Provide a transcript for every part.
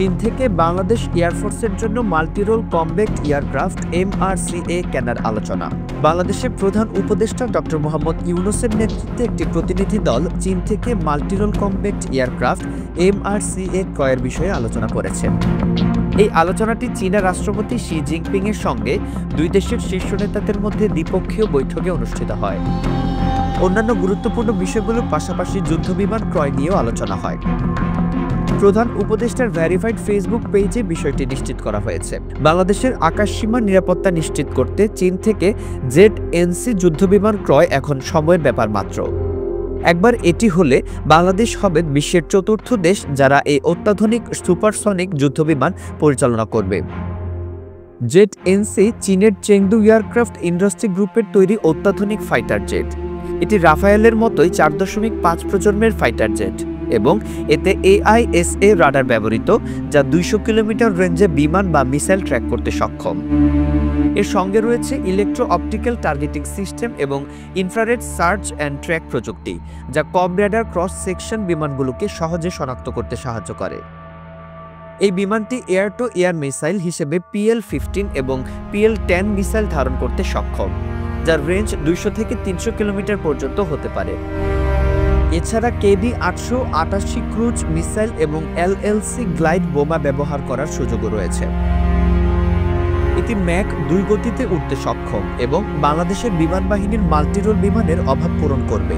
চীন থেকে বাংলাদেশ এয়ারফোর্সের জন্য মাল্টিরোল কমব্যাট এয়ারক্রাফট MRCA কেনার আলোচনা। বাংলাদেশের প্রধান উপদেষ্টা ডক্টর মোহাম্মদ ইউনূসের নেতৃত্বে একটি প্রতিনিধি দল চীন থেকে মাল্টিরোল কমব্যাট এয়ারক্রাফট MRCA ক্রয়ের বিষয়ে আলোচনা করেছে। এই আলোচনাটি চীনের রাষ্ট্রপতি শি জিনপিং এর সঙ্গে দুই দেশের শীর্ষ নেতাদের মধ্যে দ্বিপক্ষীয় বৈঠকে অনুষ্ঠিত হয়। অন্যান্য গুরুত্বপূর্ণ বিষয়গুলোর পাশাপাশি যুদ্ধবিমান ক্রয় নিয়েও আলোচনা হয়। প্রধান উপদেষ্টার ভেরিফাইড ফেসবুক পেজে বিষয়টি নিশ্চিত করা হয়েছে। বাংলাদেশের আকাশসীমার নিরাপত্তা নিশ্চিত করতে চীন থেকে ZNC যুদ্ধবিমান ক্রয় এখন সময়ের ব্যাপার মাত্র। একবার এটি হলে বাংলাদেশ হবে বিশ্বের চতুর্থ দেশ যারা এই অত্যাধুনিক সুপারসনিক যুদ্ধবিমান পরিচালনা করবে। ZNC চীনের চেংদু এয়ারক্রাফট ইন্ডাস্ট্রি গ্রুপের তৈরি অত্যাধুনিক ফাইটার জেট। এটি রাফায়েলের মতোই 4.5 প্রজন্মের ফাইটার জেট এবং এতে AISA রাডার ব্যবহৃত, যা 200 কিলোমিটার রেঞ্জে বিমান বা মিসাইল ট্র্যাক করতে সক্ষম। এর সঙ্গে রয়েছে ইলেকট্রো অপটিক্যাল টার্গেটিং সিস্টেম এবং ইনফ্রারেড সার্চ অ্যান্ড ট্র্যাক প্রযুক্তি, যা কম রেডার ক্রস সেকশন বিমানগুলোকে সহজে শনাক্ত করতে সাহায্য করে। এই বিমানটি এয়ার টু এয়ার মিসাইল হিসেবে PL-15 এবং PL-10 মিসাইল ধারণ করতে সক্ষম, যার রেঞ্জ 200 থেকে 300 কিলোমিটার পর্যন্ত হতে পারে। এছাড়া KD-888 ক্রুজ মিসাইল এবং LLC গ্লাইড বোমা ব্যবহার করার সুযোগও রয়েছে। এটি ম্যাক 2 গতিতে উঠতে সক্ষম এবং বাংলাদেশের বিমান বাহিনীর মাল্টিরোল বিমানের অভাব পূরণ করবে।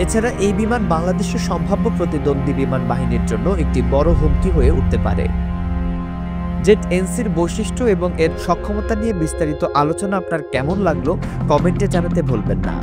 এছাড়া এই বিমান বাংলাদেশের সম্ভাব্য প্রতিদ্বন্দ্বী বিমান বাহিনীর জন্য একটি বড় হুমকি হয়ে উঠতে পারে। ZNCর বৈশিষ্ট্য এবং এর সক্ষমতা নিয়ে বিস্তারিত আলোচনা আপনার কেমন লাগলো কমেন্টে জানাতে ভুলবেন না।